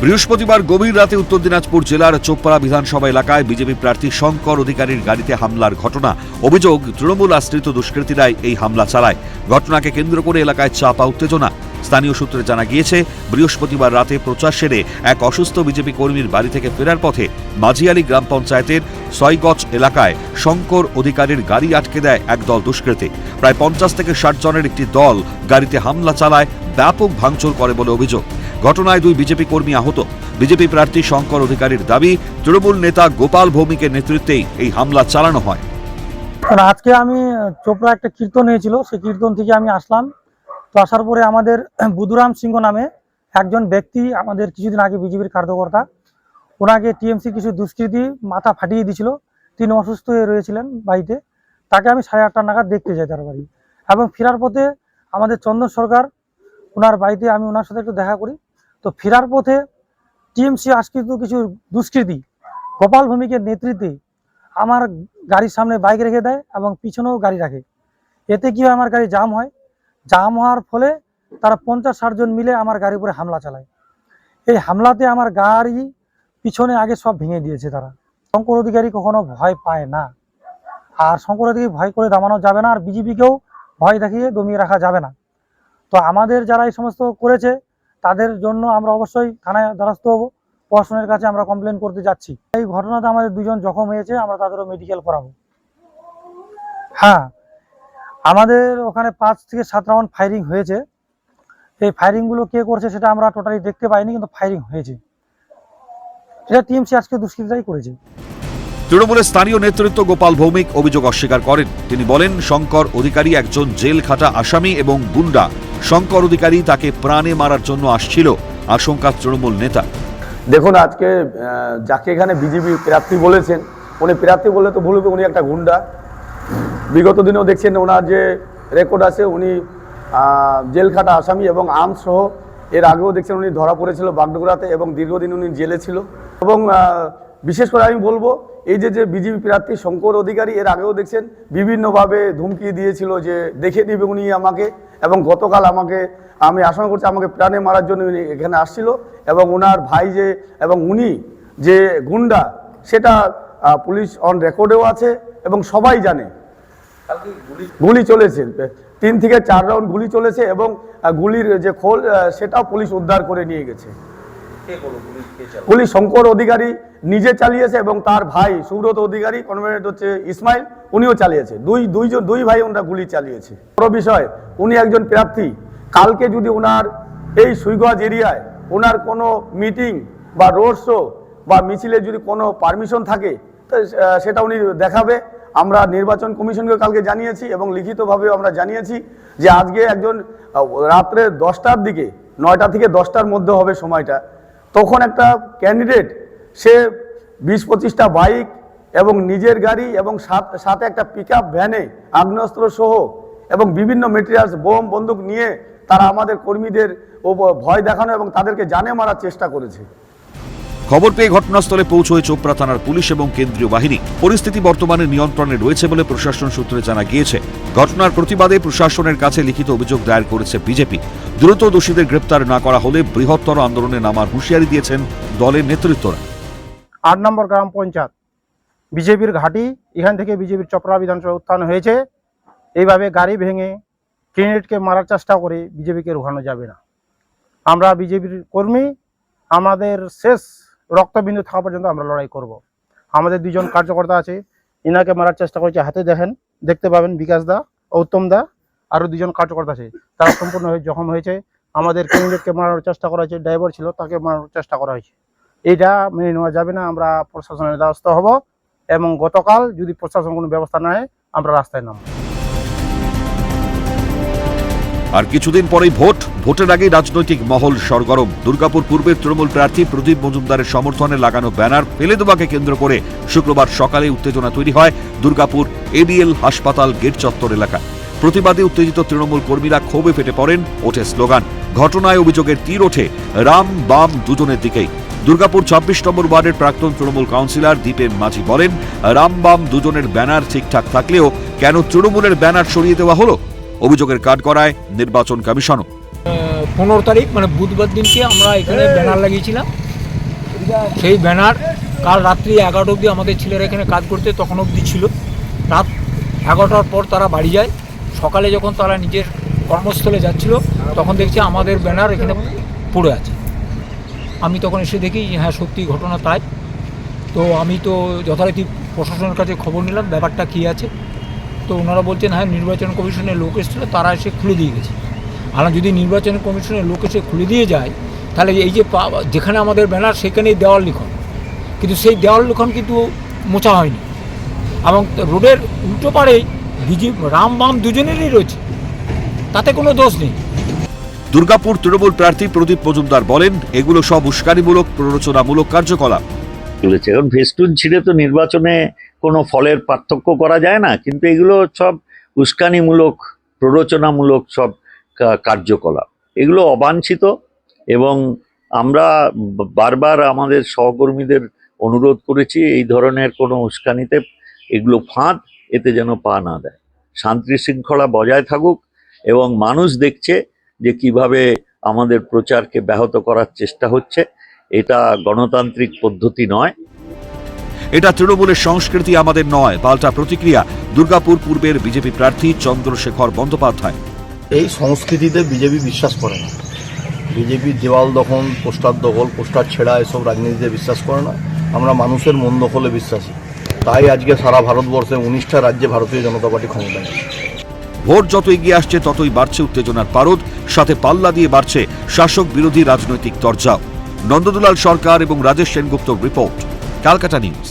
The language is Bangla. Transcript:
বৃহস্পতিবার গভীর রাতে উত্তর দিনাজপুর জেলার চোপড়া বিধানসভা এলাকায় বিজেপি প্রার্থী শঙ্কর অধিকারীর গাড়িতে হামলার ঘটনা। অভিযোগ, তৃণমূল আশ্রিত দুষ্কৃতীরাই এই হামলা চালায়। ঘটনাকে কেন্দ্র করে এলাকায় চাপা উত্তেজনা। স্থানীয় সূত্রে জানা গিয়েছে, বৃহস্পতিবার রাতে প্রচার সেরে এক অসুস্থ বিজেপি কর্মীর বাড়ি থেকে ফেরার পথে মাঝিয়ালি গ্রাম পঞ্চায়েতের সয়গজ এলাকায় শঙ্কর অধিকারীর গাড়ি আটকে দেয় একদল দুষ্কৃতী। প্রায় 50 থেকে 60 জনের একটি দল গাড়িতে হামলা চালায়, ব্যাপক ভাঙচুর করে বলে অভিযোগ। ঘটনায় 2 বিজেপি কর্মী আহত। বিজেপি প্রার্থী শঙ্কর অধিকারীর দাবি, তৃণমূল নেতা গোপাল ভৌমিকের নেতৃত্বেই এই হামলা চালানো হয়। আজকে আমি চোপড়া একটা কীর্তন হয়েছিল, সেই কীর্তন থেকে আমি আসলাম। তো আসার পরে আমাদের বুধুরাম সিংহ নামে একজন ব্যক্তি, আমাদের কিছুদিন আগে বিজেপির কার্যকর্তা, ওনাকে টিএমসি কিছু দুষ্কৃতী মাথা ফাটিয়ে দিয়েছিল। তিনি অসুস্থ হয়ে রয়েছিলেন বাড়িতে। তাকে আমি 8:30 নাগাদ দেখতে যাই তার বাড়ি, এবং ফেরার পথে আমাদের চন্দন সরকার ওনার বাড়িতে আমি ওনার সাথে একটু দেখা করি। তো ফেরার পথে টিএমসি আশ্রিত কিছু দুষ্কৃতী গোপাল ভৌমিকের নেতৃত্বে আমার গাড়ির সামনে বাইক রেখে দেয় এবং পিছনেও গাড়ি রাখে। এতে কি হয়, আমার গাড়ি জাম হয়। জাম হওয়ার ফলে তারা 50-60 জন মিলে আমার গাড়ির উপরে হামলা চালায়। এই হামলাতে আমার গাড়ি পিছনে আগে সব ভেঙে দিয়েছে তারা। শঙ্কর অধিকারী কখনো ভয় পায় না, আর শঙ্কর অধিকারী ভয় করে দামানো যাবে না, আর বিজেপিকেও ভয় দেখিয়ে দমিয়ে রাখা যাবে না। তো আমাদের যারা এই সমস্ত করেছে তাদের জন্য আমরা অবশ্যই থানায় দ্বারস্থ হব। প্রশাসনের কাছে আমরা কমপ্লেন করতে যাচ্ছি। এই ঘটনাতে আমাদের 2 জন জখম হয়েছে, আমরা তাদেরও মেডিকেল করাবো। হ্যাঁ, আমাদের ওখানে 5 থেকে 7 রাউন্ড ফায়ারিং হয়েছে। এই ফায়ারিংগুলো কে করছে সেটা আমরা টোটালি দেখতে পাইনি, কিন্তু ফায়ারিং হয়েছে। এটা টিএমসি আজকে দুষ্কৃতীরাই করেছে। তৃণমূলের স্থানীয় নেতৃত্ব গোপাল ভৌমিক অভিযোগ অস্বীকার করেন। তিনি বলেন, শঙ্কর অধিকারী একজন জেল খাটা আসামি এবং গুন্ডা। শঙ্কর অধিকারী তাকে প্রাণে মারার জন্য আসছিল, আশঙ্কা তৃণমূল নেতা। দেখুন, আজকে যাকে এখানে বিজেপি প্রার্থী বলেছেন, উনি প্রার্থী বলে তো ভুলবে, উনি একটা গুন্ডা। বিগত দিনেও দেখছেন ওনার যে রেকর্ড আছে, উনি জেল খাটা আসামি এবং আর্মস সহ। এর আগেও দেখছেন উনি ধরা পড়েছিল বাগডোগরাতে এবং দীর্ঘদিন উনি জেলে ছিল। এবং বিশেষ করে আমি বলবো, এই যে বিজেপি প্রার্থী শঙ্কর অধিকারী, এর আগেও দেখছেন বিভিন্নভাবে ধুমকি দিয়েছিল যে দেখে দিবে উনি আমাকে, এবং গতকাল আমি আশঙ্কা করছি আমাকে প্রাণে মারার জন্য উনি এখানে আসছিল। এবং ওনার ভাই এবং উনি যে গুন্ডা, সেটা পুলিশ অন রেকর্ডেও আছে এবং সবাই জানে। গুলি চলেছে, 3 থেকে 4 রাউন্ড গুলি চলেছে, এবং গুলির যে খোল সেটাও পুলিশ উদ্ধার করে নিয়ে গেছে। গুলি শঙ্কর অধিকারী নিজে চালিয়েছে এবং তার ভাই সুব্রত অধিকারী, কনভেনেন্ট হচ্ছে ইসমাইল, উনিও চালিয়েছে। দুই ভাই ওনারা গুলি চালিয়েছে। বড় বিষয়, উনি একজন প্রার্থী। কালকে যদি ওনার এই সুইগঞ্জ এরিয়ায় ওনার কোনো মিটিং বা রোড শো বা মিছিলে যদি কোনো পারমিশন থাকে, তো সেটা উনি দেখাবে। আমরা নির্বাচন কমিশনকে কালকে জানিয়েছি এবং লিখিতভাবেও আমরা জানিয়েছি যে আজকে একজন রাত্রে 10টার দিকে, 9টা থেকে 10টার মধ্যে হবে সময়টা, তখন একটা ক্যান্ডিডেট সে 20-25টা বাইক এবং নিজের গাড়ি এবং সাথে একটা পিকআপ ভ্যানে আগ্নেয়াস্ত্র সহ এবং বিভিন্ন মেটেরিয়ালস, বোম, বন্দুক নিয়ে তারা আমাদের কর্মীদের ভয় দেখানো এবং তাদেরকে জানে মারার চেষ্টা করেছে। খবর পেয়ে ঘটনাস্থলে পৌঁছয় চোপড়া থানার পুলিশ এবং কেন্দ্রীয় বাহিনী। পরিস্থিতি বর্তমানে নিয়ন্ত্রণে রয়েছে বলে প্রশাসন সূত্রে জানা গিয়েছে। ঘটনার প্রতিবাদে প্রশাসনের কাছে লিখিত অভিযোগ দায়ের করেছে বিজেপি। দ্রুত দোষীদের গ্রেপ্তার না করা হলে বৃহত্তর আন্দোলনে নামার হুঁশিয়ারি দিয়েছেন দলের নেতৃত্বরা। 8 নম্বর গ্রাম পঞ্চায়েত বিজেপির ঘাঁটি, এখান থেকে বিজেপির চোপড়া বিধানসভা উত্থান হয়েছে। এইভাবে গাড়ি ভেঙে ক্যান্ডিডেটকে মারার চেষ্টা করে বিজেপিকে রোখানো যাবে না। আমরা বিজেপির কর্মী, আমাদের শেষ রক্তবিন্দু থাকা পর্যন্ত আমরা লড়াই করব। আমাদের 2 জন কার্যকর্তা আছে, ইনাকে মারার চেষ্টা করেছে, হাতে দেখতে পাবেন বিকাশ দা ও উত্তম দা। আরও 2 জন কার্যকর্তা আছে, তারা সম্পূর্ণ জখম হয়েছে। আমাদের ক্যান্ডিডেটকে মারার চেষ্টা করা হয়েছে, ড্রাইভার ছিল তাকে মারার চেষ্টা করা হয়েছে। এইটা মেনে নেওয়া যাবে না। আমরা প্রশাসনের দ্বারস্থ হব এবং গতকাল যদি প্রশাসন কোনো ব্যবস্থা না নেয়, আমরা রাস্তায় নামব। আর কিছুদিন পরেই ভোটের আগে রাজনৈতিক মহল সরগরম। দুর্গাপুর পূর্বের তৃণমূল প্রার্থী প্রদীপ মজুমদারের সমর্থনে লাগানো ব্যানার ফেলে দেওয়াকে কেন্দ্র করে শুক্রবার সকালে উত্তেজনা তৈরি হয় দুর্গাপুর এডিএল হাসপাতাল গেট চত্বর এলাকায়। প্রতিবাদে উত্তেজিত তৃণমূল কর্মীরা ক্ষোভে ফেটে পড়েন, ওঠে স্লোগান। ঘটনায় অভিযোগের তীর ওঠে রাম বাম দুজনের দিকেই। দুর্গাপুর 26 নম্বর ওয়ার্ডের প্রাক্তন তৃণমূল কাউন্সিলর দীপেন মাঝি বলেন, রাম বাম দুজনের ব্যানার ঠিকঠাক থাকলেও কেন তৃণমূলের ব্যানার সরিয়ে দেওয়া হলো? অভিযোগের কাঠগড়ায় নির্বাচন কমিশনও। 15 তারিখ মানে বুধবার দিনকে আমরা এখানে ব্যানার লাগিয়েছিলাম সেই ব্যানার কাল রাত্রি 11টা অবধি আমাদের ছেলেরা এখানে কাজ করতে তখন অবধি ছিল। রাত 11টার পর তারা বাড়ি যায়। সকালে যখন তারা নিজের কর্মস্থলে যাচ্ছিল তখন দেখছি আমাদের ব্যানার এখানে পড়ে আছে। আমি তখন এসে দেখি হ্যাঁ সত্যি ঘটনা তাই। তো আমি তো যথারীতি প্রশাসনের কাছে খবর নিলাম ব্যাপারটা কী আছে। তো ওনারা বলছেন হ্যাঁ নির্বাচন কমিশনের লোক এসেছিলো, তারা এসে খুলে দিয়ে গেছে। আর যদি নির্বাচন কমিশনের লোক এসে খুলে দিয়ে যায় তাহলে এই যে যেখানে আমাদের ব্যানার সেখানেই দেওয়াল লিখন, কিন্তু সেই দেওয়াল লিখন কিন্তু মোছা হয়নি এবং রোডের উল্টো পাড়েই রাম বাম দুজনেরই রয়েছে, তাতে কোনো দোষ নেই। দুর্গাপুর তৃণমূল প্রার্থী প্রদীপ মজুমদার বলেন, এগুলো সব উস্কানিমূলক প্ররোচনামূলক কার্যকলাপ। চলেছে এখন ফেস্টুন ছিঁড়ে তো নির্বাচনে কোনো ফলের পার্থক্য করা যায় না, কিন্তু এগুলো সব উস্কানিমূলক প্ররোচনামূলক সব কার্যকলাপ, এগুলো অবাঞ্ছিত। এবং আমরা বারবার আমাদের সহকর্মীদের অনুরোধ করেছি এই ধরনের কোনো উস্কানিতে এগুলো ফাঁদ, এতে যেন পা না দেয়। শান্তি শৃঙ্খলা বজায় থাকুক এবং মানুষ দেখছে যে কিভাবে আমাদের প্রচারকে ব্যাহত করার চেষ্টা হচ্ছে। এটা গণতান্ত্রিক পদ্ধতি নয়। এটা তৃণমূলের সংস্কৃতি আমাদের নয়, পাল্টা প্রতিক্রিয়া দুর্গাপুর পূর্বের বিজেপি প্রার্থী চন্দ্রশেখর বন্দ্যোপাধ্যায়। এই সংস্কৃতিতে বিজেপি বিশ্বাস করে না। বিজেপি দেওয়াল দখল, পোস্টার ছেঁড়া এসব রাজনীতিতে বিশ্বাস করে না। আমরা মানুষের মন দখলে বিশ্বাসী। তাই আজকে সারা ভারতবর্ষে 19টা রাজ্যে ভারতীয় জনতা পার্টি ক্ষমতায়। ভোট যত এগিয়ে আসছে ততই বাড়ছে উত্তেজনার পারদ, সাথে পাল্লা দিয়ে বাড়ছে শাসক বিরোধী রাজনৈতিক তরজাও। নন্দদুলাল সরকার এবং রাজেশ সেনগুপ্তর রিপোর্ট, ক্যালকাটা নিউজ।